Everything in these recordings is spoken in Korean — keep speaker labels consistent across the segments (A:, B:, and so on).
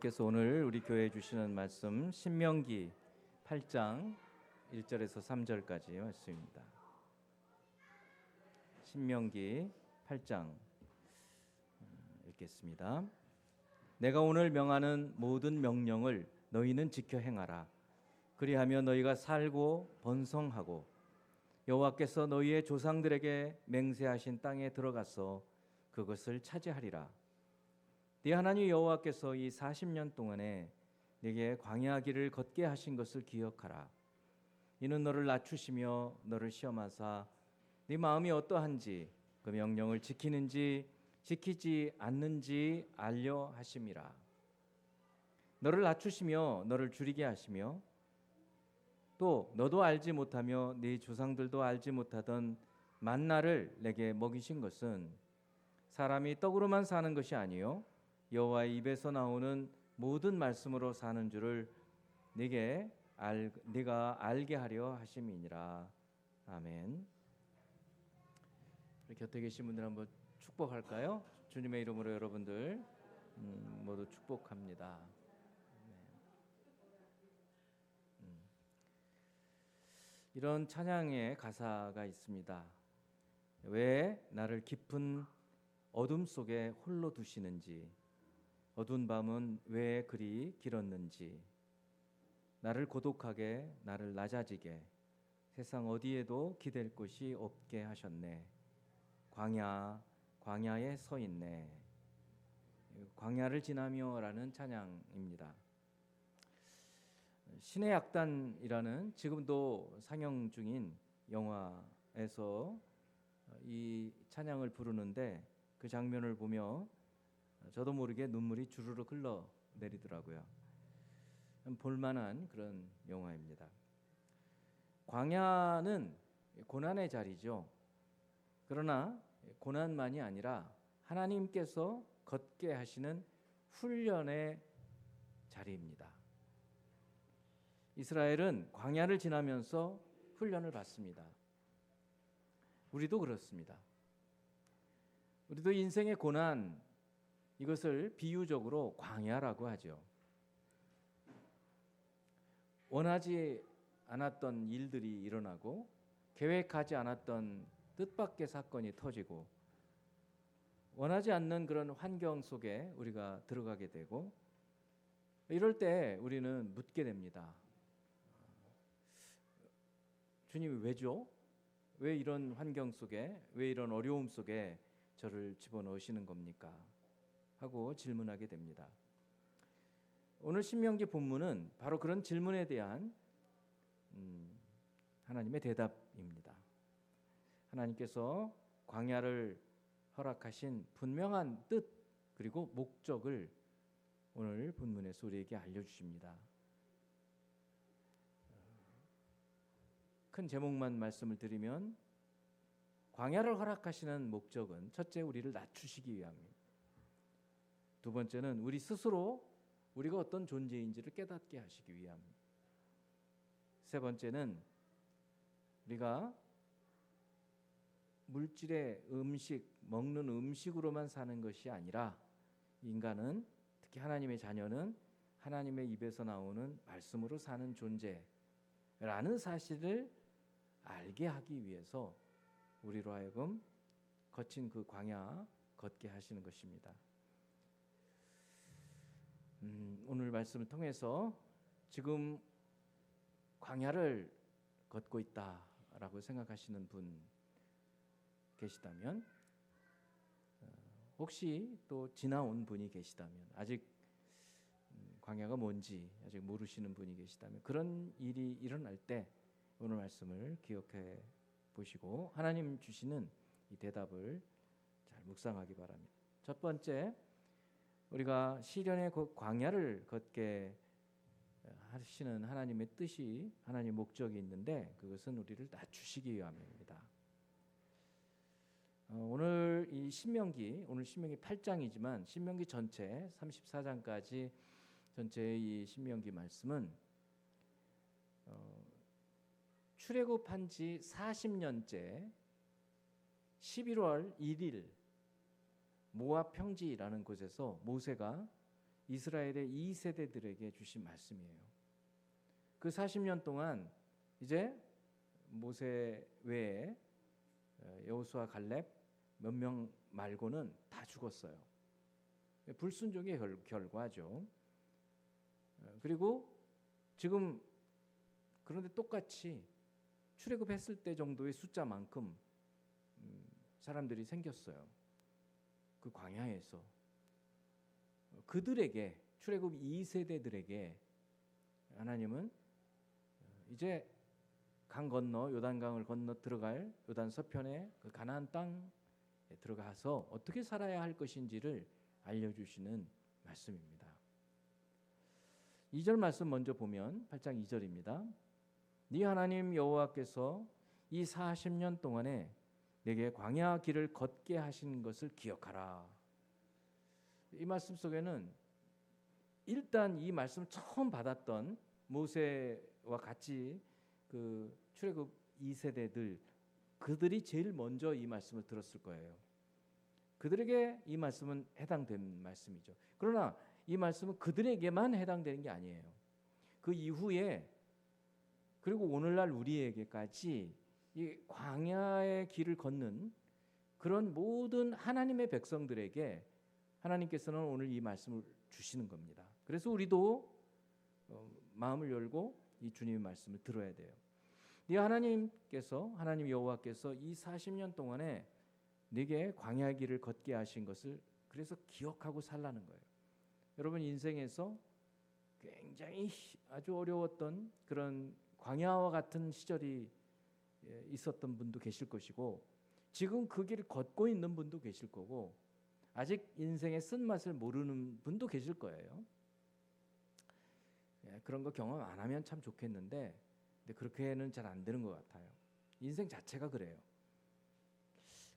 A: 께서 오늘 우리 교회에 주시는 말씀 신명기 8장 1절에서 3절까지 말씀입니다. 신명기 8장 읽겠습니다. 내가 오늘 명하는 모든 명령을 너희는 지켜 행하라. 그리하면 너희가 살고 번성하고 여호와께서 너희의 조상들에게 맹세하신 땅에 들어가서 그것을 차지하리라. 네 하나님 여호와께서 이 40년 동안에 네게 광야 길을 걷게 하신 것을 기억하라. 이는 너를 낮추시며 너를 시험하사 네 마음이 어떠한지 그 명령을 지키는지 지키지 않는지 알려 하심이라. 너를 낮추시며 너를 줄이게 하시며 또 너도 알지 못하며 네 조상들도 알지 못하던 만나를 내게 먹이신 것은 사람이 떡으로만 사는 것이 아니요 여호와의 입에서 나오는 모든 말씀으로 사는 줄을 네가 알게 하려 하심이니라. 아멘. 우리 곁에 계신 분들 한번 축복할까요? 주님의 이름으로 여러분들 모두 축복합니다. 이런 찬양의 가사가 있습니다. 왜 나를 깊은 어둠 속에 홀로 두시는지, 어두운 밤은 왜 그리 길었는지, 나를 고독하게 나를 낮아지게 세상 어디에도 기댈 곳이 없게 하셨네. 광야에 서 있네. 광야를 지나며라는 찬양입니다. 신의 약단이라는 지금도 상영 중인 영화에서 이 찬양을 부르는데 그 장면을 보며 저도 모르게 눈물이 주르르 흘러 내리더라고요. 볼만한 그런 영화입니다. 광야는 고난의 자리죠. 그러나 고난만이 아니라 하나님께서 걷게 하시는 훈련의 자리입니다. 이스라엘은 광야를 지나면서 훈련을 받습니다. 우리도 그렇습니다. 우리도 인생의 고난, 이것을 비유적으로 광야라고 하죠. 원하지 않았던 일들이 일어나고 계획하지 않았던 뜻밖의 사건이 터지고 원하지 않는 그런 환경 속에 우리가 들어가게 되고 이럴 때 우리는 묻게 됩니다. 주님 왜죠? 왜 이런 환경 속에, 왜 이런 어려움 속에 저를 집어넣으시는 겁니까? 하고 질문하게 됩니다. 오늘 신명기 본문은 바로 그런 질문에 대한 하나님의 대답입니다. 하나님께서 광야를 허락하신 분명한 뜻 그리고 목적을 오늘 본문에서 우리에게 알려주십니다. 큰 제목만 말씀을 드리면 광야를 허락하시는 목적은 첫째 우리를 낮추시기 위함입니다. 두 번째는 우리 스스로 우리가 어떤 존재인지를 깨닫게 하시기 위함입니다. 세 번째는 우리가 물질의 음식, 먹는 음식으로만 사는 것이 아니라 인간은 특히 하나님의 자녀는 하나님의 입에서 나오는 말씀으로 사는 존재라는 사실을 알게 하기 위해서 우리로 하여금 거친 그 광야 걷게 하시는 것입니다. 오늘 말씀을 통해서 지금 광야를 걷고 있다라고 생각하시는 분 계시다면 혹시 또 지나온 분이 계시다면 아직 광야가 뭔지 아직 모르시는 분이 계시다면 그런 일이 일어날 때 오늘 말씀을 기억해 보시고 하나님 주시는 이 대답을 잘 묵상하기 바랍니다. 첫 번째, 우리가 시련의 광야를 걷게 하시는 하나님의 뜻이 하나님의 목적이 있는데 그것은 우리를 낮추시기 위함입니다. 오늘 이 신명기, 오늘 신명기 8장이지만 신명기 전체 34장까지 전체의 이 신명기 말씀은 출애굽한 지 40년째 11월 1일 모압 평지라는 곳에서 모세가 이스라엘의 2세대들에게 주신 말씀이에요. 그 40년 동안 이제 모세 외에 여호수아, 갈렙 몇 명 말고는 다 죽었어요. 불순종의 결과죠. 그리고 지금 그런데 똑같이 출애굽했을 때 정도의 숫자만큼 사람들이 생겼어요. 그 광야에서 그들에게, 출애굽 2세대들에게 하나님은 이제 강 건너, 요단강을 건너 들어갈 요단 서편의 그 가나안 땅에 들어가서 어떻게 살아야 할 것인지를 알려주시는 말씀입니다. 2절 말씀 먼저 보면 8장 2절입니다. 네 하나님 여호와께서 이 40년 동안에 내게 광야 길을 걷게 하신 것을 기억하라. 이 말씀 속에는 일단 이 말씀을 처음 받았던 모세와 같이 그 출애굽 2세대들, 그들이 제일 먼저 이 말씀을 들었을 거예요. 그들에게 이 말씀은 해당된 말씀이죠. 그러나 이 말씀은 그들에게만 해당되는 게 아니에요. 그 이후에 그리고 오늘날 우리에게까지 이 광야의 길을 걷는 그런 모든 하나님의 백성들에게 하나님께서는 오늘 이 말씀을 주시는 겁니다. 그래서 우리도 마음을 열고 이 주님의 말씀을 들어야 돼요. 네 하나님께서, 하나님 여호와께서 이 40년 동안에 네게 광야의 길을 걷게 하신 것을 그래서 기억하고 살라는 거예요. 여러분 인생에서 굉장히 아주 어려웠던 그런 광야와 같은 시절이 있었던 분도 계실 것이고, 지금 그 길을 걷고 있는 분도 계실 거고, 아직 인생의 쓴맛을 모르는 분도 계실 거예요. 그런 거 경험 안 하면 참 좋겠는데, 근데 그렇게는 잘 안 되는 것 같아요. 인생 자체가 그래요.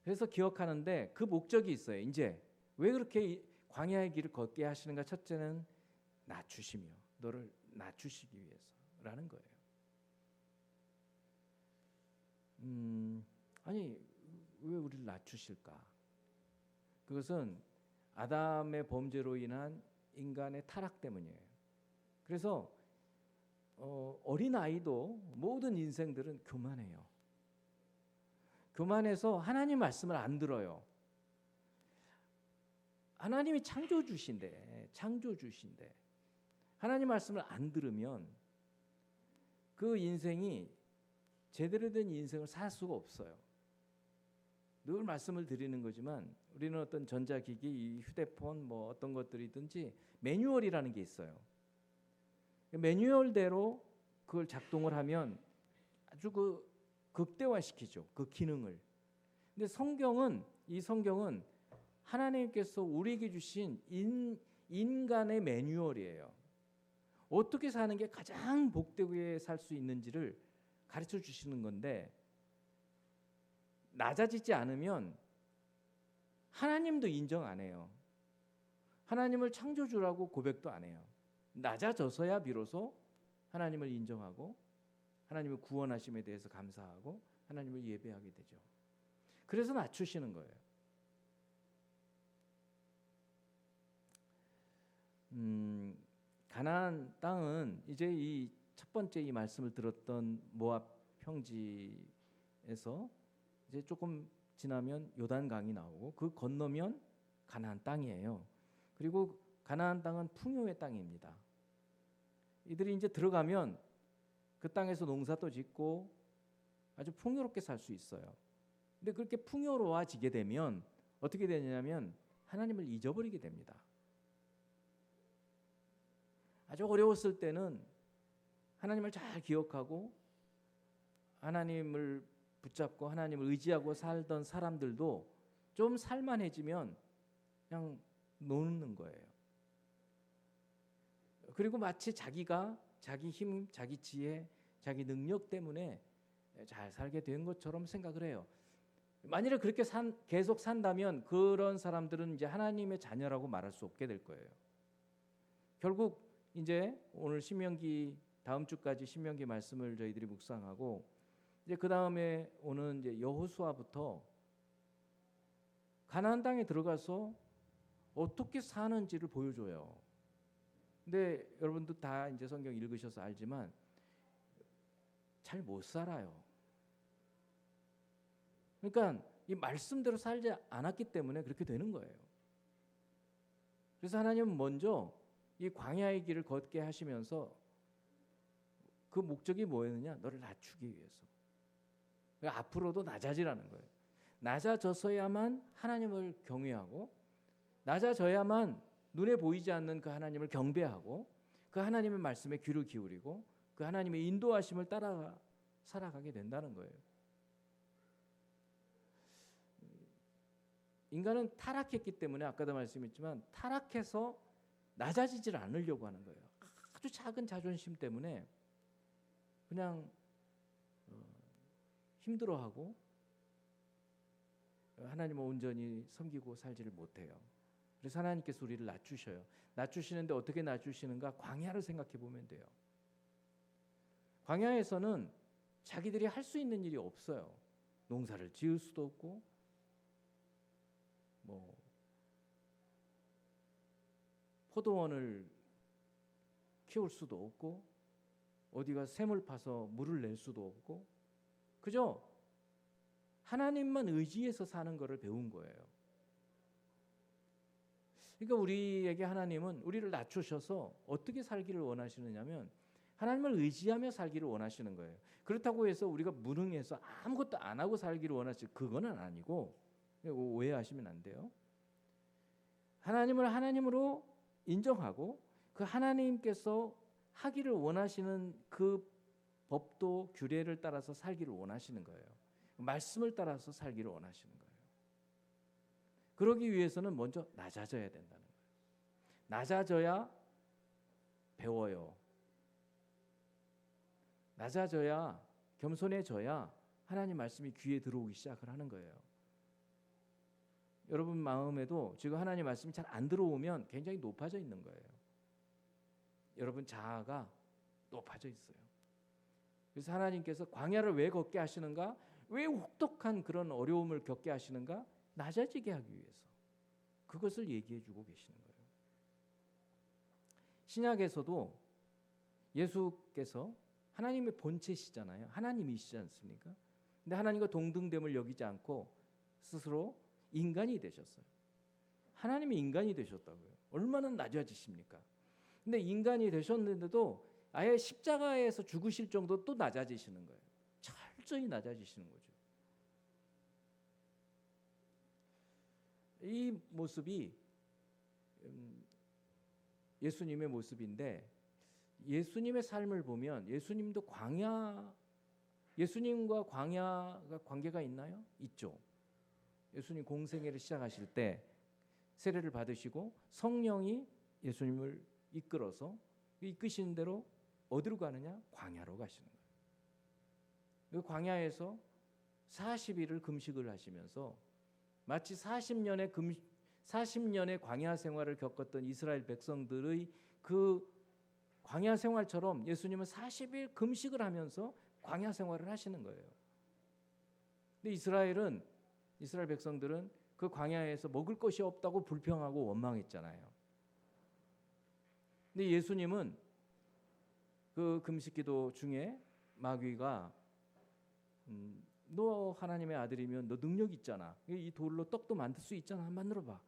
A: 그래서 기억하는데 그 목적이 있어요. 이제 왜 그렇게 광야의 길을 걷게 하시는가? 첫째는 낮추시며, 너를 낮추시기 위해서라는 거예요. 아니 왜 우리를 낮추실까? 그것은 아담의 범죄로 인한 인간의 타락 때문이에요. 그래서 어린 아이도 모든 인생들은 교만해요. 교만해서 하나님 말씀을 안 들어요. 하나님이 창조주신데 하나님 말씀을 안 들으면 그 인생이 제대로 된 인생을 살 수가 없어요. 늘 말씀을 드리는 거지만 우리는 어떤 전자기기, 이 휴대폰 뭐 어떤 것들이든지 매뉴얼이라는 게 있어요. 매뉴얼대로 그걸 작동을 하면 아주 그 극대화시키죠, 그 기능을. 근데 이 성경은 하나님께서 우리에게 주신 인간의 매뉴얼이에요. 어떻게 사는 게 가장 복되게 살 수 있는지를 가르쳐 주시는 건데, 낮아지지 않으면 하나님도 인정 안 해요. 하나님을 창조주라고 고백도 안 해요. 낮아져서야 비로소 하나님을 인정하고 하나님의 구원하심에 대해서 감사하고 하나님을 예배하게 되죠. 그래서 낮추시는 거예요. 가나안 땅은 이제 이 첫 번째 이 말씀을 들었던 모압 평지에서 이제 조금 지나면 요단강이 나오고 그 건너면 가나안 땅이에요. 그리고 가나안 땅은 풍요의 땅입니다. 이들이 이제 들어가면 그 땅에서 농사도 짓고 아주 풍요롭게 살 수 있어요. 근데 그렇게 풍요로워지게 되면 어떻게 되냐면 하나님을 잊어버리게 됩니다. 아주 어려웠을 때는 하나님을 잘 기억하고 하나님을 붙잡고 하나님을 의지하고 살던 사람들도 좀 살만해지면 그냥 노는 거예요. 그리고 마치 자기가 자기 힘, 자기 지혜, 자기 능력 때문에 잘 살게 된 것처럼 생각을 해요. 만일에 그렇게 계속 산다면 그런 사람들은 이제 하나님의 자녀라고 말할 수 없게 될 거예요. 결국 이제 오늘 신명기 다음 주까지 신명기 말씀을 저희들이 묵상하고 이제 그 다음에 오는 이제 여호수아부터 가나안 땅에 들어가서 어떻게 사는지를 보여줘요. 근데 여러분도 다 이제 성경 읽으셔서 알지만 잘 못 살아요. 그러니까 이 말씀대로 살지 않았기 때문에 그렇게 되는 거예요. 그래서 하나님은 먼저 이 광야의 길을 걷게 하시면서 그 목적이 뭐였느냐? 너를 낮추기 위해서. 그러니까 앞으로도 낮아지라는 거예요. 낮아져서야만 하나님을 경외하고, 낮아져야만 눈에 보이지 않는 그 하나님을 경배하고, 그 하나님의 말씀에 귀를 기울이고, 그 하나님의 인도하심을 따라 살아가게 된다는 거예요. 인간은 타락했기 때문에 아까도 말씀했지만 타락해서 낮아지질 않으려고 하는 거예요. 아주 작은 자존심 때문에 그냥 힘들어하고 하나님을 온전히 섬기고 살지를 못해요. 그래서 하나님께서 우리를 낮추셔요. 낮추시는데 어떻게 낮추시는가? 광야를 생각해 보면 돼요. 광야에서는 자기들이 할 수 있는 일이 없어요. 농사를 지을 수도 없고 뭐 포도원을 키울 수도 없고 어디가 샘을 파서 물을 낼 수도 없고 그저 하나님만 의지해서 사는 것을 배운 거예요. 그러니까 우리에게 하나님은 우리를 낮추셔서 어떻게 살기를 원하시느냐면 하나님을 의지하며 살기를 원하시는 거예요. 그렇다고 해서 우리가 무능해서 아무것도 안 하고 살기를 그거는 아니고 오해하시면 안 돼요. 하나님을 하나님으로 인정하고 그 하나님께서 하기를 원하시는 그 법도 규례를 따라서 살기를 원하시는 거예요. 말씀을 따라서 살기를 원하시는 거예요. 그러기 위해서는 먼저 낮아져야 된다는 거예요. 낮아져야 배워요. 낮아져야 겸손해져야 하나님 말씀이 귀에 들어오기 시작을 하는 거예요. 여러분 마음에도 지금 하나님 말씀이 잘 안 들어오면 굉장히 높아져 있는 거예요. 여러분 자아가 높아져 있어요. 그래서 하나님께서 광야를 왜 걷게 하시는가? 왜 혹독한 그런 어려움을 겪게 하시는가? 낮아지게 하기 위해서. 그것을 얘기해 주고 계시는 거예요. 신약에서도 예수께서 하나님의 본체시잖아요. 하나님이시지 않습니까? 근데 하나님과 동등됨을 여기지 않고 스스로 인간이 되셨어요. 하나님이 인간이 되셨다고요. 얼마나 낮아지십니까? 근데 인간이 되셨는데도 아예 십자가에서 죽으실 정도 또 낮아지시는 거예요. 철저히 낮아지시는 거죠. 이 모습이 예수님의 모습인데 예수님의 삶을 보면 예수님도 예수님과 광야가 관계가 있나요? 있죠. 예수님 공생애를 시작하실 때 세례를 받으시고 성령이 예수님을 이끌어서 이끄시는 대로 어디로 가느냐? 광야로 가시는 거예요. 그 광야에서 40일을 금식을 하시면서 마치 40년의 광야 생활을 겪었던 이스라엘 백성들의 그 광야 생활처럼 예수님은 40일 금식을 하면서 광야 생활을 하시는 거예요. 근데 이스라엘 백성들은 그 광야에서 먹을 것이 없다고 불평하고 원망했잖아요. 근데 예수님은 그 금식기도 중에 마귀가 너 하나님의 아들이면 너 능력 있잖아. 이 돌로 떡도 만들 수 있잖아. 한번 만들어봐.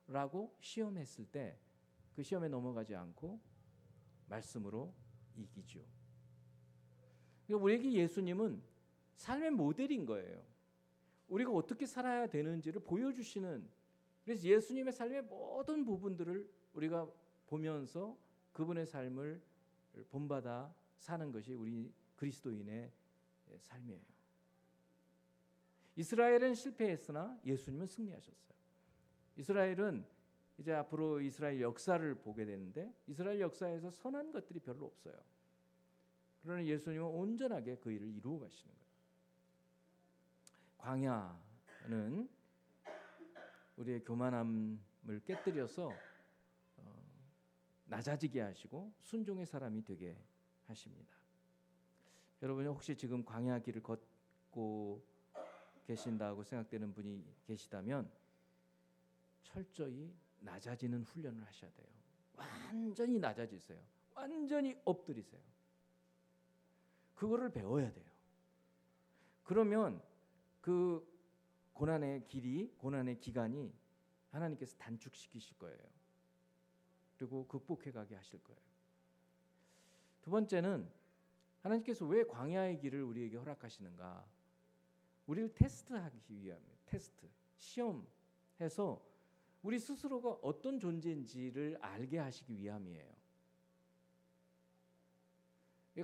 A: 라고 시험했을 때 그 시험에 넘어가지 않고 말씀으로 이기죠. 그러니까 우리에게 예수님은 삶의 모델인 거예요. 우리가 어떻게 살아야 되는지를 보여주시는, 그래서 예수님의 삶의 모든 부분들을 우리가 보면서 그분의 삶을 본받아 사는 것이 우리 그리스도인의 삶이에요. 이스라엘은 실패했으나 예수님은 승리하셨어요. 이스라엘은 이제 앞으로 이스라엘 역사를 보게 되는데 이스라엘 역사에서 선한 것들이 별로 없어요. 그러나 예수님은 온전하게 그 일을 이루어 가시는 거예요. 광야는 우리의 교만함을 깨뜨려서 낮아지게 하시고 순종의 사람이 되게 하십니다. 여러분이 혹시 지금 광야 길을 걷고 계신다고 생각되는 분이 계시다면 철저히 낮아지는 훈련을 하셔야 돼요. 완전히 낮아지세요. 완전히 엎드리세요. 그거를 배워야 돼요. 그러면 그 고난의 길이, 고난의 기간이 하나님께서 단축시키실 거예요. 그리고 극복해 가게 하실 거예요. 두 번째는 하나님께서 왜 광야의 길을 우리에게 허락하시는가? 우리를 테스트하기 위함이에요. 테스트, 시험해서 우리 스스로가 어떤 존재인지를 알게 하시기 위함이에요.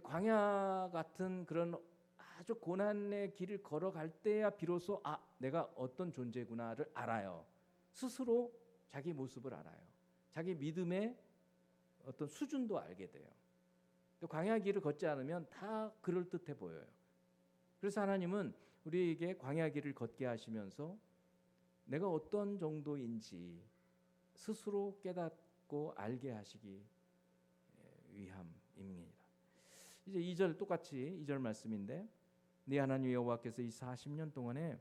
A: 광야 같은 그런 아주 고난의 길을 걸어갈 때야 비로소 내가 어떤 존재구나를 알아요. 스스로 자기 모습을 알아요. 자기 믿음의 어떤 수준도 알게 돼요. 광야 길을 걷지 않으면 다 그럴듯해 보여요. 그래서 하나님은 우리에게 광야 길을 걷게 하시면서 내가 어떤 정도인지 스스로 깨닫고 알게 하시기 위함입니다. 이제 2절 똑같이 2절 말씀인데 네 하나님 여호와께서 이 40년 동안에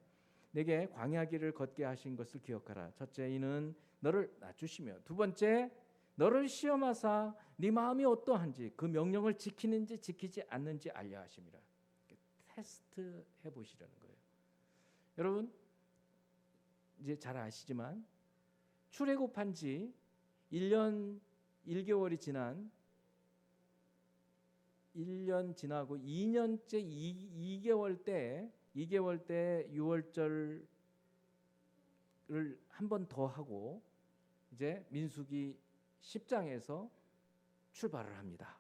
A: 내게 광야 길을 걷게 하신 것을 기억하라. 첫째, 이는 너를 낮추시며, 두 번째, 너를 시험하사 네 마음이 어떠한지 그 명령을 지키는지 지키지 않는지 알려 하심이라. 테스트 해보시라는 거예요. 여러분 이제 잘 아시지만 출애굽한 지 1년 1개월이 지난 1년 지나고 2년째 2개월 때 6월절을 한 번 더 하고 이제 민수기 10장에서 출발을 합니다.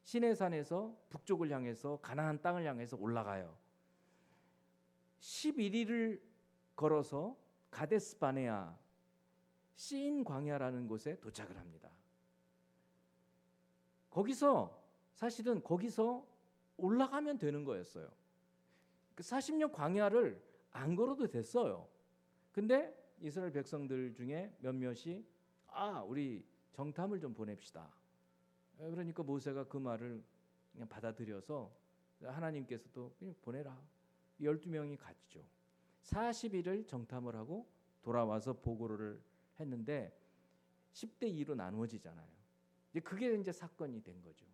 A: 시내산에서 북쪽을 향해서 가나안 땅을 향해서 올라가요. 11일을 걸어서 가데스 바네아 시인 광야라는 곳에 도착을 합니다. 사실은 거기서 올라가면 되는 거였어요. 그 40년 광야를 안 걸어도 됐어요. 근데 이스라엘 백성들 중에 몇몇이 우리 정탐을 좀 보냅시다. 그러니까 모세가 그 말을 그냥 받아들여서 하나님께서도 그냥 보내라. 12명이 갔죠. 40일을 정탐을 하고 돌아와서 보고를 했는데 10대 2로 나누어지잖아요. 그게 이제 사건이 된 거죠.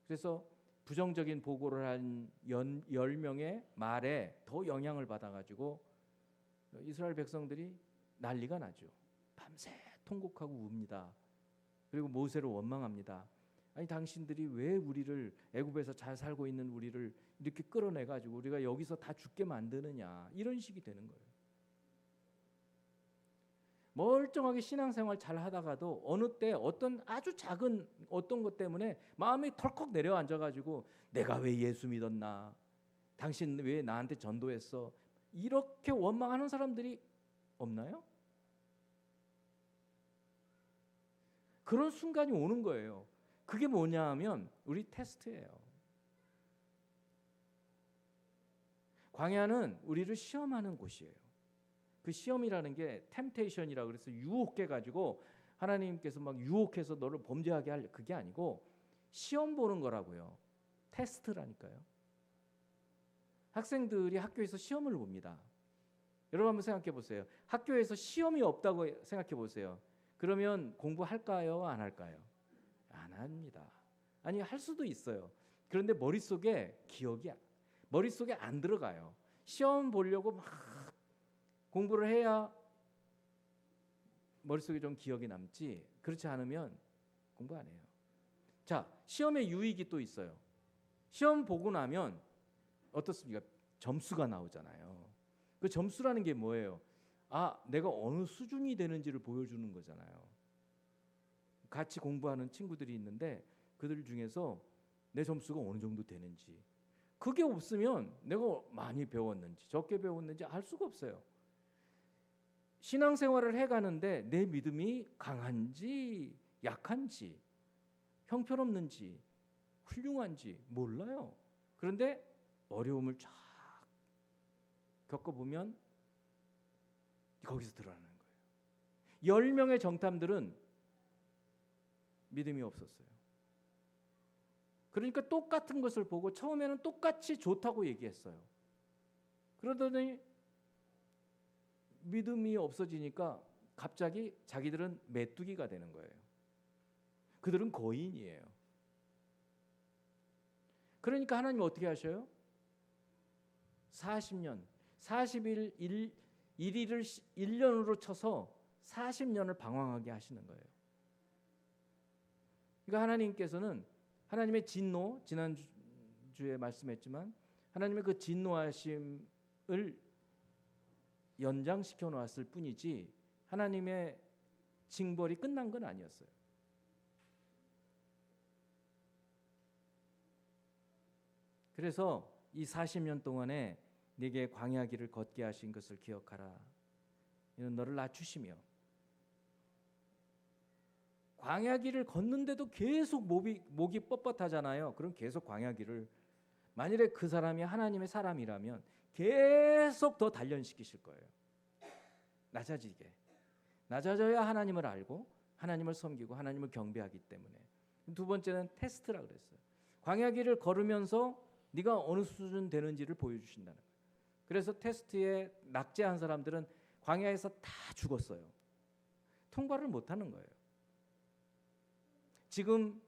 A: 그래서 부정적인 보고를 한 10명의 말에 더 영향을 받아가지고 이스라엘 백성들이 난리가 나죠. 밤새 통곡하고 웁니다. 그리고 모세를 원망합니다. 아니 당신들이 왜 우리를 애굽에서 잘 살고 있는 우리를 이렇게 끌어내가지고 우리가 여기서 다 죽게 만드느냐, 이런 식이 되는 거예요. 멀쩡하게 신앙생활 잘 하다가도 어느 때 어떤 아주 작은 어떤 것 때문에 마음이 덜컥 내려앉아가지고 내가 왜 예수 믿었나, 당신 왜 나한테 전도했어, 이렇게 원망하는 사람들이 없나요? 그런 순간이 오는 거예요. 그게 뭐냐 하면 우리 테스트예요. 광야는 우리를 시험하는 곳이에요. 그 시험이라는 게 템테이션이라고 그래서 유혹해 가지고 하나님께서 막 유혹해서 너를 범죄하게 할, 그게 아니고 시험 보는 거라고요. 테스트라니까요. 학생들이 학교에서 시험을 봅니다. 여러분 한번 생각해 보세요. 학교에서 시험이 없다고 생각해 보세요. 그러면 공부할까요? 안 할까요? 안 합니다. 아니, 할 수도 있어요. 그런데 머릿속에 머릿속에 안 들어가요. 시험 보려고 막 공부를 해야 머릿속에 좀 기억이 남지, 그렇지 않으면 공부 안 해요. 자, 시험의 유익이 또 있어요. 시험 보고 나면 어떻습니까? 점수가 나오잖아요. 그 점수라는 게 뭐예요? 내가 어느 수준이 되는지를 보여주는 거잖아요. 같이 공부하는 친구들이 있는데 그들 중에서 내 점수가 어느 정도 되는지, 그게 없으면 내가 많이 배웠는지 적게 배웠는지 알 수가 없어요. 신앙생활을 해가는데 내 믿음이 강한지 약한지 형편없는지 훌륭한지 몰라요. 그런데 어려움을 쫙 겪어보면 거기서 드러나는 거예요. 10명의 정탐들은 믿음이 없었어요. 그러니까 똑같은 것을 보고 처음에는 똑같이 좋다고 얘기했어요. 그러더니 믿음이 없어지니까 갑자기 자기들은 메뚜기가 되는 거예요. 그들은 거인이에요. 그러니까 하나님 어떻게 하셔요? 40년, 40일 1일을 1년으로 쳐서 40년을 방황하게 하시는 거예요. 그러니까 하나님께서는 하나님의 진노, 지난주에 말씀했지만 하나님의 그 진노하심을 연장시켜 놓았을 뿐이지 하나님의 징벌이 끝난 건 아니었어요. 그래서 이 40년 동안에 네게 광야 길을 걷게 하신 것을 기억하라. 이는 너를 낮추시며, 광야 길을 걷는데도 계속 목이 뻣뻣하잖아요. 그럼 계속 광야 길을, 만일에 그 사람이 하나님의 사람이라면 계속 더 단련시키실 거예요. 낮아지게. 낮아져야 하나님을 알고 하나님을 섬기고 하나님을 경배하기 때문에. 두 번째는 테스트라 그랬어요. 광야 길을 걸으면서 네가 어느 수준 되는지를 보여주신다는 거예요. 그래서 테스트에 낙제한 사람들은 광야에서 다 죽었어요. 통과를 못하는 거예요. 지금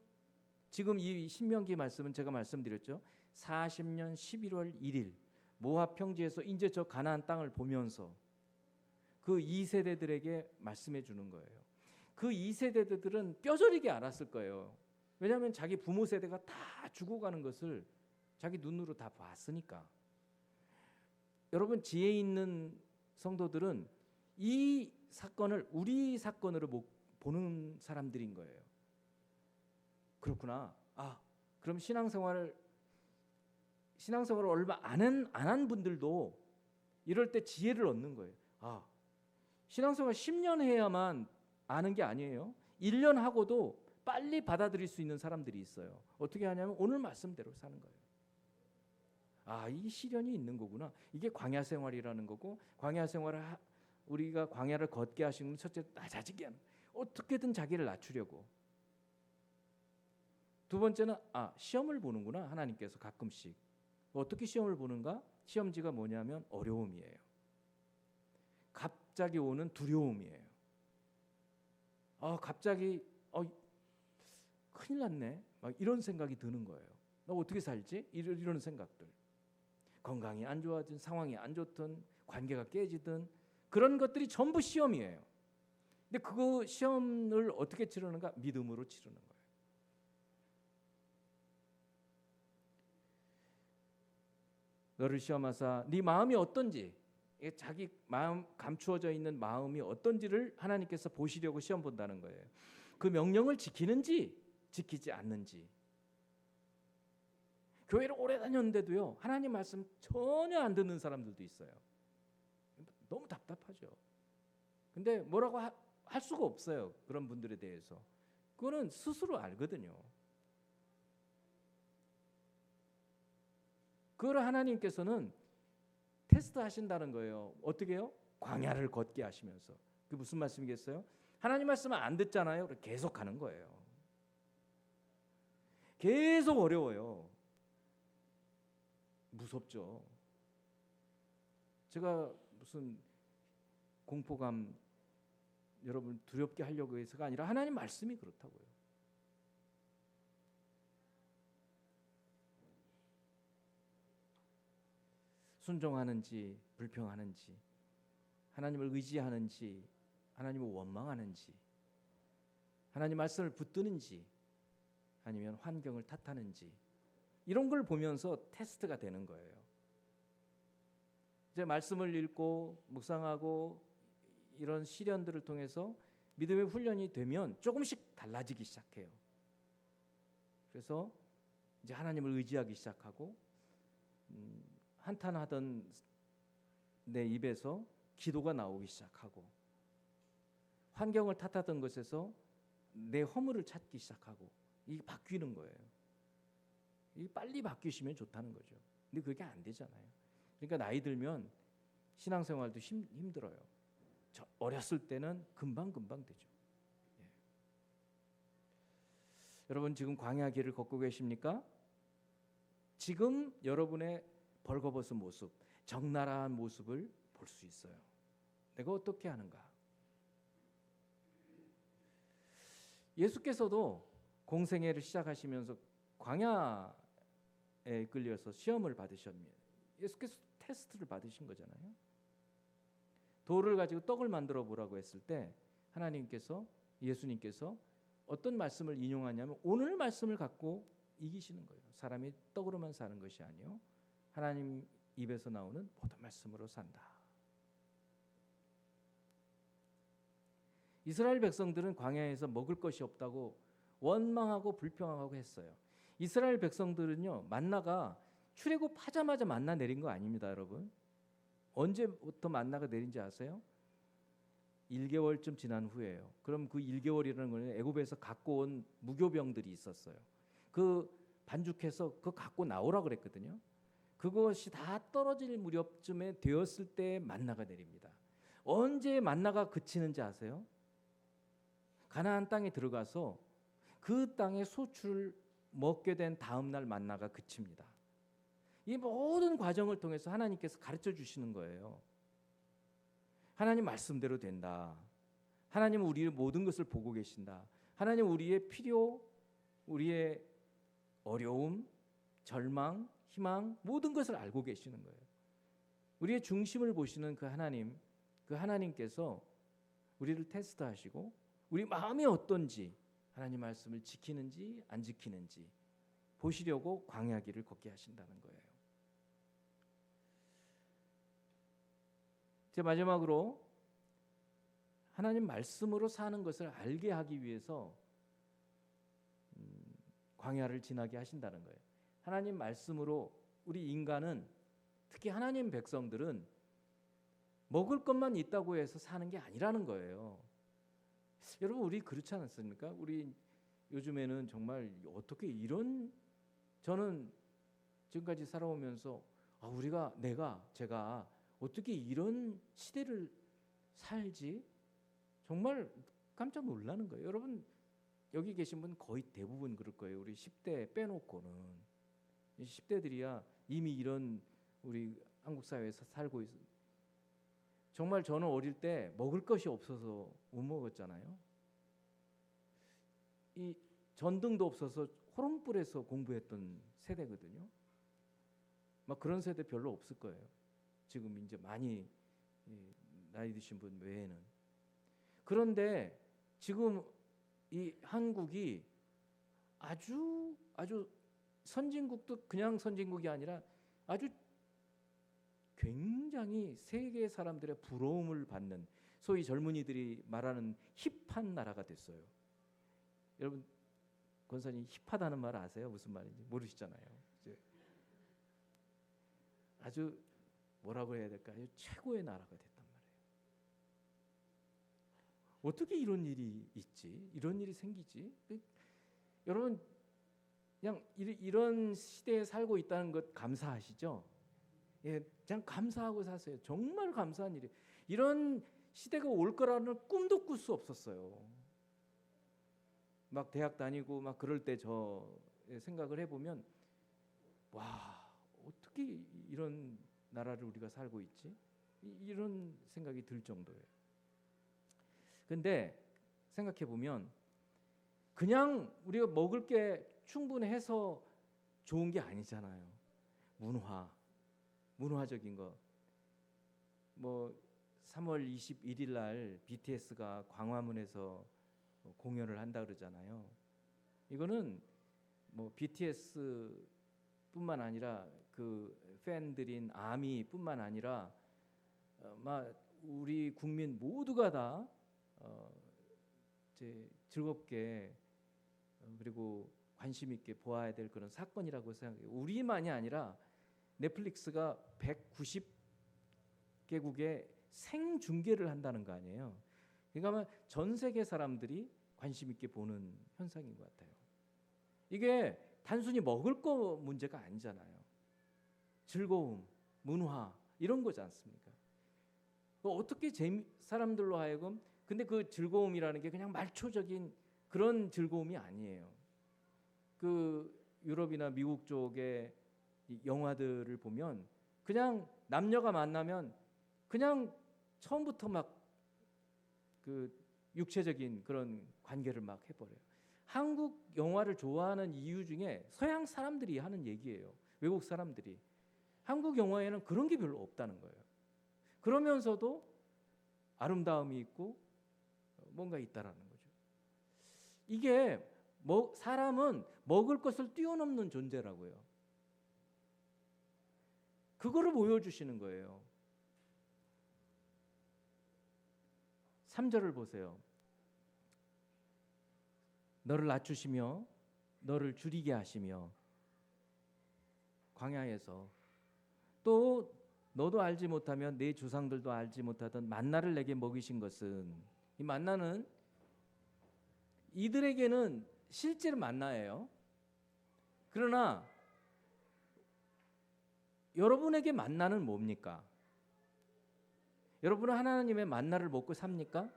A: 이 신명기 말씀은 제가 말씀드렸죠. 40년 11월 1일 모압 평지에서 이제 저 가나안 땅을 보면서 그 2세대들에게 말씀해 주는 거예요. 그 2세대들은 뼈저리게 알았을 거예요. 왜냐하면 자기 부모 세대가 다 죽어가는 것을 자기 눈으로 다 봤으니까. 여러분, 지혜 있는 성도들은 이 사건을 우리 사건으로 보는 사람들인 거예요. 그렇구나. 그럼 신앙생활을 얼마 안 한 분들도 이럴 때 지혜를 얻는 거예요. 신앙생활 10년 해야만 아는 게 아니에요. 1년 하고도 빨리 받아들일 수 있는 사람들이 있어요. 어떻게 하냐면 오늘 말씀대로 사는 거예요. 이 시련이 있는 거구나. 이게 광야 생활이라는 거고, 광야 생활을 우리가 광야를 걷게 하시는 건 첫째 낮아지게 하는, 어떻게든 자기를 낮추려고. 두 번째는 시험을 보는구나. 하나님께서 가끔씩. 어떻게 시험을 보는가? 시험지가 뭐냐면 어려움이에요. 갑자기 오는 두려움이에요. 갑자기 큰일 났네. 막 이런 생각이 드는 거예요. 나 어떻게 살지? 이런 생각들. 건강이 안 좋아진, 상황이 안 좋든, 관계가 깨지든, 그런 것들이 전부 시험이에요. 근데 그 시험을 어떻게 치르는가? 믿음으로 치르는 거예요. 너를 시험하사 네 마음이 어떤지, 자기 마음, 감추어져 있는 마음이 어떤지를 하나님께서 보시려고 시험 본다는 거예요. 그 명령을 지키는지 지키지 않는지. 교회를 오래 다녔는데도요, 하나님 말씀 전혀 안 듣는 사람들도 있어요. 너무 답답하죠. 근데 뭐라고 할 수가 없어요. 그런 분들에 대해서. 그거는 스스로 알거든요. 그걸 하나님께서는 테스트 하신다는 거예요. 어떻게 해요? 광야를 걷게 하시면서. 그게 무슨 말씀이겠어요? 하나님 말씀은 안 듣잖아요. 계속 하는 거예요. 계속 어려워요. 무섭죠. 제가 무슨 공포감 여러분 두렵게 하려고 해서가 아니라 하나님 말씀이 그렇다고요. 순종하는지 불평하는지, 하나님을 의지하는지 하나님을 원망하는지, 하나님 말씀을 붙드는지 아니면 환경을 탓하는지, 이런 걸 보면서 테스트가 되는 거예요. 이제 말씀을 읽고 묵상하고 이런 시련들을 통해서 믿음의 훈련이 되면 조금씩 달라지기 시작해요. 그래서 이제 하나님을 의지하기 시작하고, 한탄하던 내 입에서 기도가 나오기 시작하고, 환경을 탓하던 것에서 내 허물을 찾기 시작하고, 이게 바뀌는 거예요. 이게 빨리 바뀌시면 좋다는 거죠. 근데 그게 안 되잖아요. 그러니까 나이 들면 신앙생활도 힘들어요. 어렸을 때는 금방 되죠. 예. 여러분 지금 광야 길을 걷고 계십니까? 지금 여러분의 벌거벗은 모습, 적나라한 모습을 볼 수 있어요. 내가 어떻게 하는가? 예수께서도 공생애를 시작하시면서 광야에 끌려서 시험을 받으셨습니다. 예수께서 테스트를 받으신 거잖아요. 돌을 가지고 떡을 만들어 보라고 했을 때 하나님께서, 예수님께서 어떤 말씀을 인용하냐면 오늘 말씀을 갖고 이기시는 거예요. 사람이 떡으로만 사는 것이 아니요 하나님 입에서 나오는 모든 말씀으로 산다. 이스라엘 백성들은 광야에서 먹을 것이 없다고 원망하고 불평하고 했어요. 이스라엘 백성들은요, 만나가 출애굽하자마자 만나 내린 거 아닙니다, 여러분. 언제부터 만나가 내린지 아세요? 1개월쯤 지난 후에요. 그럼 그 1개월이라는 거는 애굽에서 갖고 온 무교병들이 있었어요. 그 반죽해서 그거 갖고 나오라 그랬거든요. 그것이 다 떨어질 무렵쯤에 되었을 때 만나가 내립니다. 언제 만나가 그치는지 아세요? 가나안 땅에 들어가서 그 땅의 소출을 먹게 된 다음 날 만나가 그칩니다. 이 모든 과정을 통해서 하나님께서 가르쳐 주시는 거예요. 하나님 말씀대로 된다. 하나님은 우리의 모든 것을 보고 계신다. 하나님은 우리의 필요, 우리의 어려움, 절망, 희망 모든 것을 알고 계시는 거예요. 우리의 중심을 보시는 그 하나님, 그 하나님께서 우리를 테스트하시고 우리 마음이 어떤지, 하나님 말씀을 지키는지 안 지키는지 보시려고 광야길을 걷게 하신다는 거예요. 제 마지막으로 하나님 말씀으로 사는 것을 알게 하기 위해서 광야를 지나게 하신다는 거예요. 하나님 말씀으로 우리 인간은, 특히 하나님 백성들은 먹을 것만 있다고 해서 사는 게 아니라는 거예요. 여러분, 우리 그렇지 않습니까? 우리 요즘에는 정말 어떻게 이런, 저는 지금까지 살아오면서 제가 어떻게 이런 시대를 살지? 정말 깜짝 놀라는 거예요. 여러분, 여기 계신 분 거의 대부분 그럴 거예요. 우리 10대 빼놓고는. 10대들이야 이미 이런 우리 한국 사회에서 살고 있어요. 정말 저는 어릴 때 먹을 것이 없어서 못 먹었잖아요. 이 전등도 없어서 호롱불에서 공부했던 세대거든요. 막 그런 세대 별로 없을 거예요. 지금 이제 많이 나이 드신 분 외에는. 그런데 지금 이 한국이 아주 선진국도 그냥 선진국이 아니라 아주 굉장히 세계 사람들의 부러움을 받는, 소위 젊은이들이 말하는 힙한 나라가 됐어요. 여러분, 권사님 힙하다는 말 아세요? 무슨 말인지 모르시잖아요. 아주 뭐라고 해야 될까요? 최고의 나라가 됐단 말이에요. 어떻게 이런 일이 있지? 이런 일이 생기지? 여러분, 그냥 이런 시대에 살고 있다는 것 감사하시죠? 예, 그냥 감사하고 사세요. 정말 감사한 일이에요. 이런 시대가 올 거라는 꿈도 꿀 수 없었어요. 막 대학 다니고 막 그럴 때 저 생각을 해보면, 와, 어떻게 이런 나라를 우리가 살고 있지? 이런 생각이 들 정도예요. 근데 생각해 보면 그냥 우리가 먹을 게 충분해서 좋은 게 아니잖아요. 문화적인 거. 뭐 3월 21일 날 BTS가 광화문에서 공연을 한다 그러잖아요. 이거는 뭐 BTS뿐만 아니라 그 팬들인 아미뿐만 아니라 우리 국민 모두가 다 이제 즐겁게 그리고 관심 있게 보아야 될 그런 사건이라고 생각해요. 우리만이 아니라 넷플릭스가 190개국에 생중계를 한다는 거 아니에요. 그러니까 전 세계 사람들이 관심 있게 보는 현상인 것 같아요. 이게 단순히 먹을 거 문제가 아니잖아요. 즐거움, 문화 이런 거지 않습니까? 어떻게 사람들로 하여금, 근데 그 즐거움이라는 게 그냥 말초적인 그런 즐거움이 아니에요. 그 유럽이나 미국 쪽의 영화들을 보면 그냥 남녀가 만나면 그냥 처음부터 막 그 육체적인 그런 관계를 막 해버려요. 한국 영화를 좋아하는 이유 중에 서양 사람들이 하는 얘기예요. 외국 사람들이. 한국 영화에는 그런 게 별로 없다는 거예요. 그러면서도 아름다움이 있고 뭔가 있다라는 거죠. 이게 사람은 먹을 것을 뛰어넘는 존재라고요. 그거를 보여주시는 거예요. 3절을 보세요. 너를 낮추시며 너를 줄이게 하시며 광야에서 또 너도 알지 못하면 내 조상들도 알지 못하던 만나를 내게 먹이신 것은, 이 만나는 이들에게는 실제로 만나예요. 그러나 여러분에게 만나는 뭡니까? 여러분은 하나님의 만나를 먹고 삽니까?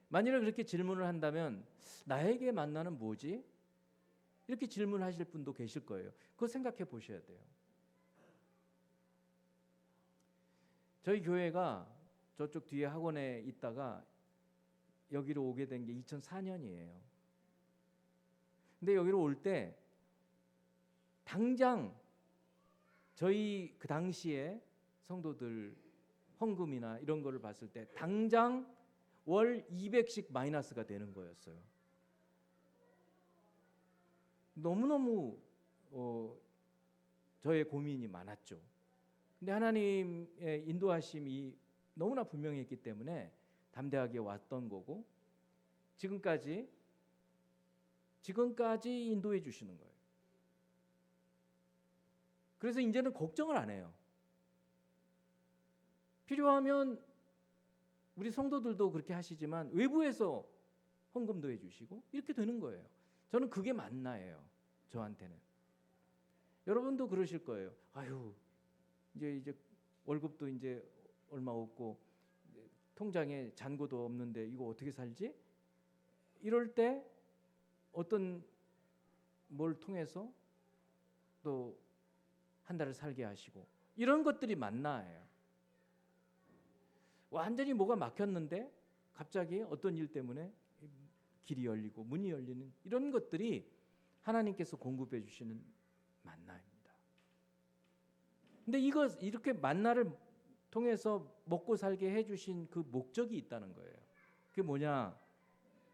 A: 만일에 그렇게 질문을 한다면 나에게 만나는 뭐지? 이렇게 질문하실 분도 계실 거예요. 그거 생각해 보셔야 돼요. 저희 교회가 저쪽 뒤에 학원에 있다가 여기로 오게 된 게 2004년이에요. 근데 여기로 올 때 당장 저희 그 당시에 성도들 헌금이나 이런 거를 봤을 때 당장 월 200씩 마이너스가 되는 거였어요. 너무너무 저의 고민이 많았죠. 근데 하나님의 인도하심이 너무나 분명했기 때문에 담대하게 왔던 거고 지금까지 인도해 주시는 거예요. 그래서 이제는 걱정을 안 해요. 필요하면 우리 성도들도 그렇게 하시지만 외부에서 헌금도 해주시고 이렇게 되는 거예요. 저는 그게 만나예요. 저한테는. 여러분도 그러실 거예요. 아유, 이제 월급도 이제 얼마 없고 통장에 잔고도 없는데 이거 어떻게 살지? 이럴 때 어떤 뭘 통해서 또 한 달을 살게 하시고 이런 것들이 만나예요. 완전히 뭐가 막혔는데 갑자기 어떤 일 때문에 길이 열리고 문이 열리는 이런 것들이 하나님께서 공급해 주시는 만나입니다. 근데 이렇게 만나를 통해서 먹고 살게 해 주신 그 목적이 있다는 거예요. 그게 뭐냐?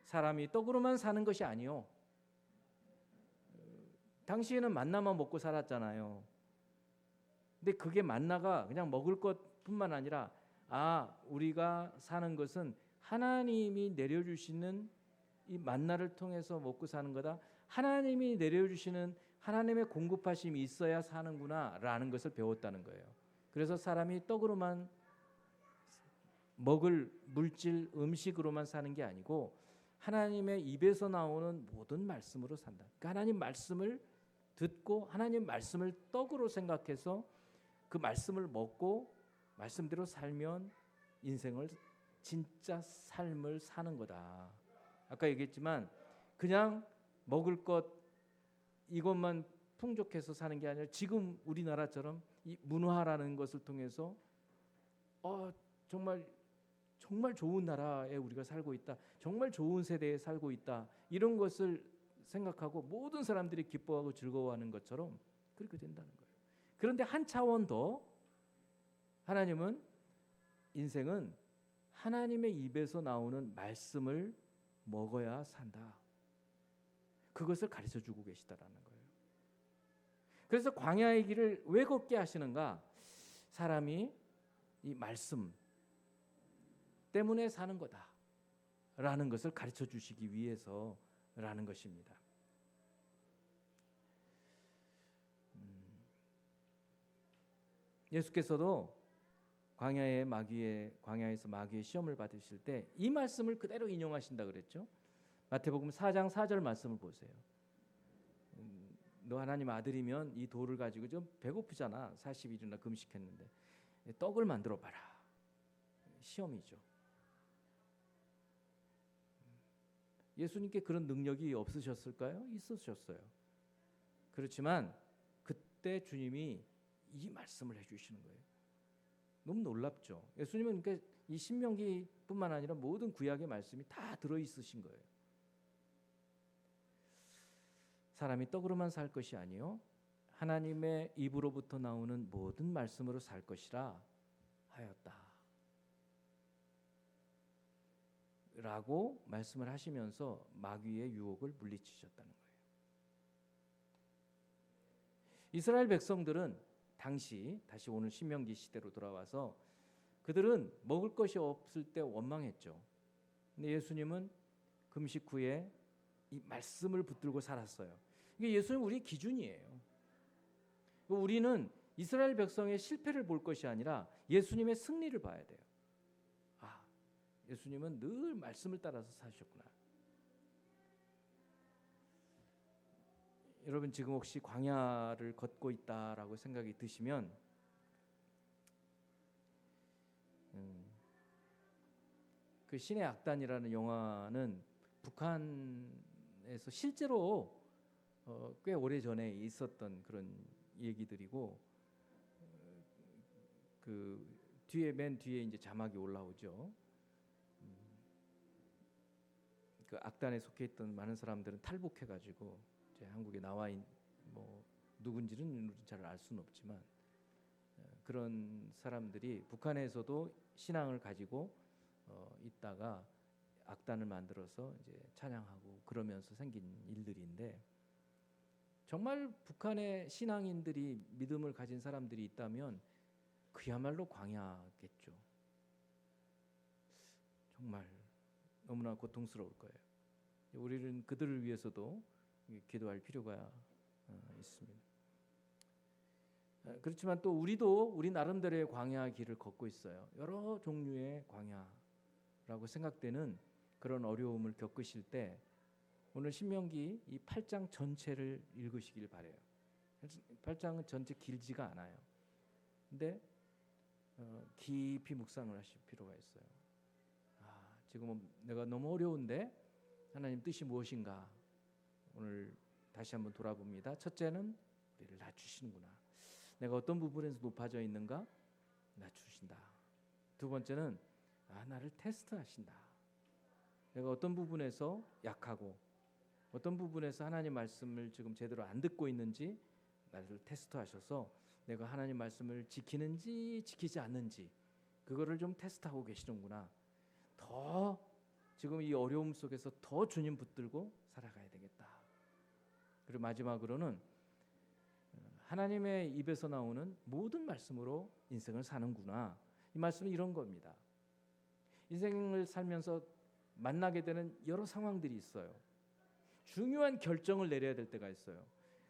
A: 사람이 떡으로만 사는 것이 아니요. 당시에는 만나만 먹고 살았잖아요. 근데 그게 만나가 그냥 먹을 것뿐만 아니라 우리가 사는 것은 하나님이 내려주시는 이 만나를 통해서 먹고 사는 거다. 하나님이 내려주시는 하나님의 공급하심이 있어야 사는구나라는 것을 배웠다는 거예요. 그래서 사람이 떡으로만 먹을 물질 음식으로만 사는 게 아니고 하나님의 입에서 나오는 모든 말씀으로 산다. 그러니까 하나님 말씀을 듣고 하나님 말씀을 떡으로 생각해서 그 말씀을 먹고 말씀대로 살면 인생을 진짜 삶을 사는 거다. 아까 얘기했지만 그냥 먹을 것 이것만 풍족해서 사는 게 아니라 지금 우리나라처럼 이 문화라는 것을 통해서 정말 좋은 나라에 우리가 살고 있다. 정말 좋은 세대에 살고 있다. 이런 것을 생각하고 모든 사람들이 기뻐하고 즐거워하는 것처럼 그렇게 된다는 거예요. 그런데 한 차원 더 하나님은 인생은 하나님의 입에서 나오는 말씀을 먹어야 산다. 그것을 가르쳐 주고 계시다라는 거예요. 그래서 광야의 길을 왜 걷게 하시는가? 사람이 이 말씀 때문에 사는 거다라는 것을 가르쳐 주시기 위해서라는 것입니다. 예수께서도 광야에서 마귀의 시험을 받으실 때 이 말씀을 그대로 인용하신다 그랬죠. 마태복음 4장 4절 말씀을 보세요. 너 하나님 아들이면 이 돌을 가지고 좀 배고프잖아. 40일이나 금식했는데 떡을 만들어 봐라. 시험이죠. 예수님께 그런 능력이 없으셨을까요? 있으셨어요. 그렇지만 그때 주님이 이 말씀을 해주시는 거예요. 너무 놀랍죠. 예수님은 그러니까 이 신명기뿐만 아니라 모든 구약의 말씀이 다 들어 있으신 거예요. 사람이 떡으로만 살 것이 아니요 하나님의 입으로부터 나오는 모든 말씀으로 살 것이라 하였다. 라고 말씀을 하시면서 마귀의 유혹을 물리치셨다는 거예요. 이스라엘 백성들은 당시 다시 오늘 신명기 시대로 돌아와서 그들은 먹을 것이 없을 때 원망했죠. 근데 예수님은 금식 후에 이 말씀을 붙들고 살았어요. 이게 예수님 우리의 기준이에요. 우리는 이스라엘 백성의 실패를 볼 것이 아니라 예수님의 승리를 봐야 돼요. 아, 예수님은 늘 말씀을 따라서 사셨구나. 여러분 지금 혹시 광야를 걷고 있다라고 생각이 드시면 그 신의 악단이라는 영화는 북한에서 실제로 꽤 오래 전에 있었던 그런 얘기들이고 그 뒤에 맨 뒤에 이제 자막이 올라오죠. 그 악단에 속해 있던 많은 사람들은 탈북해가지고 이제 한국에 나와 뭐 누군지는 잘 알 수는 없지만 그런 사람들이 북한에서도 신앙을 가지고 있다가 악단을 만들어서 이제 찬양하고 그러면서 생긴 일들인데 정말 북한의 신앙인들이 믿음을 가진 사람들이 있다면 그야말로 광야겠죠. 정말 너무나 고통스러울 거예요. 우리는 그들을 위해서도 기도할 필요가 있습니다. 그렇지만 또 우리도 우리 나름대로의 광야 길을 걷고 있어요. 여러 종류의 광야라고 생각되는 그런 어려움을 겪으실 때 오늘 신명기 이 8장 전체를 읽으시길 바래요. 8장은 전체 길지가 않아요. 근데 깊이 묵상을 하실 필요가 있어요. 지금 내가 너무 어려운데 하나님 뜻이 무엇인가? 오늘 다시 한번 돌아봅니다. 첫째는 우리를 낮추시는구나. 내가 어떤 부분에서 높아져 있는가? 낮추신다. 두 번째는 나를 테스트하신다. 내가 어떤 부분에서 약하고 어떤 부분에서 하나님 말씀을 지금 제대로 안 듣고 있는지 나를 테스트하셔서 내가 하나님 말씀을 지키는지 지키지 않는지 그거를 좀 테스트하고 계시는구나. 더 지금 이 어려움 속에서 더 주님 붙들고 살아가야 되겠다. 그리고 마지막으로는 하나님의 입에서 나오는 모든 말씀으로 인생을 사는구나. 이 말씀은 이런 겁니다. 인생을 살면서 만나게 되는 여러 상황들이 있어요. 중요한 결정을 내려야 될 때가 있어요.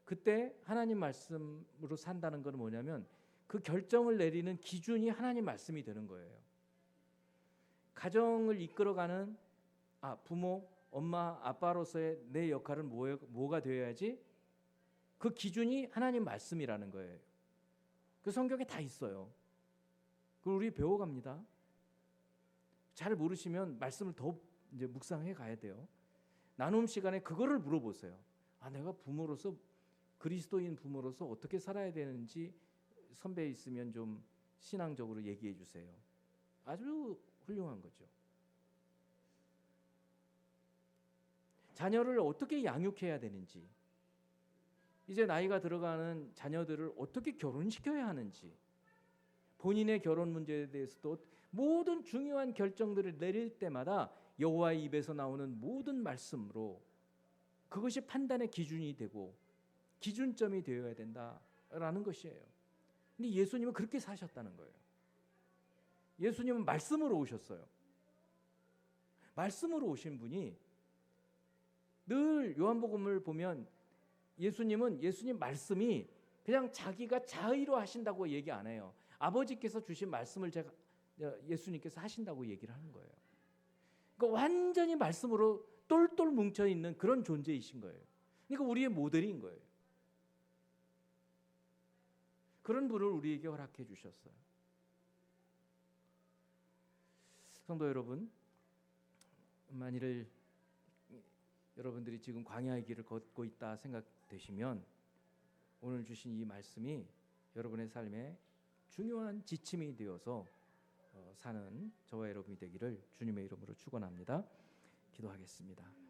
A: 그때 하나님 말씀으로 산다는 건 뭐냐면 그 결정을 내리는 기준이 하나님 말씀이 되는 거예요. 가정을 이끌어가는 부모, 엄마, 아빠로서의 내 역할은 뭐가 되어야지? 그 기준이 하나님 말씀이라는 거예요. 그 성경에 다 있어요. 그걸 우리 배워갑니다. 잘 모르시면 말씀을 더 이제 묵상해 가야 돼요. 나눔 시간에 그거를 물어보세요. 내가 부모로서 그리스도인 부모로서 어떻게 살아야 되는지 선배 있으면 좀 신앙적으로 얘기해 주세요. 아주 훌륭한 거죠. 자녀를 어떻게 양육해야 되는지, 이제 나이가 들어가는 자녀들을 어떻게 결혼시켜야 하는지, 본인의 결혼 문제에 대해서도 모든 중요한 결정들을 내릴 때마다 여호와의 입에서 나오는 모든 말씀으로 그것이 판단의 기준이 되고 기준점이 되어야 된다라는 것이에요. 근데 예수님은 그렇게 사셨다는 거예요. 예수님은 말씀으로 오셨어요. 말씀으로 오신 분이 늘 요한복음을 보면 예수님 말씀이 그냥 자기가 자의로 하신다고 얘기 안 해요. 아버지께서 주신 말씀을 예수님께서 하신다고 얘기를 하는 거예요. 그러니까 완전히 말씀으로 똘똘 뭉쳐 있는 그런 존재이신 거예요. 그러니까 우리의 모델인 거예요. 그런 분을 우리에게 허락해 주셨어요. 성도 여러분, 만일 여러분들이 지금 광야의 길을 걷고 있다 생각되시면 오늘 주신 이 말씀이 여러분의 삶에 중요한 지침이 되어서 사는 저와 여러분이 되기를 주님의 이름으로 축원합니다. 기도하겠습니다.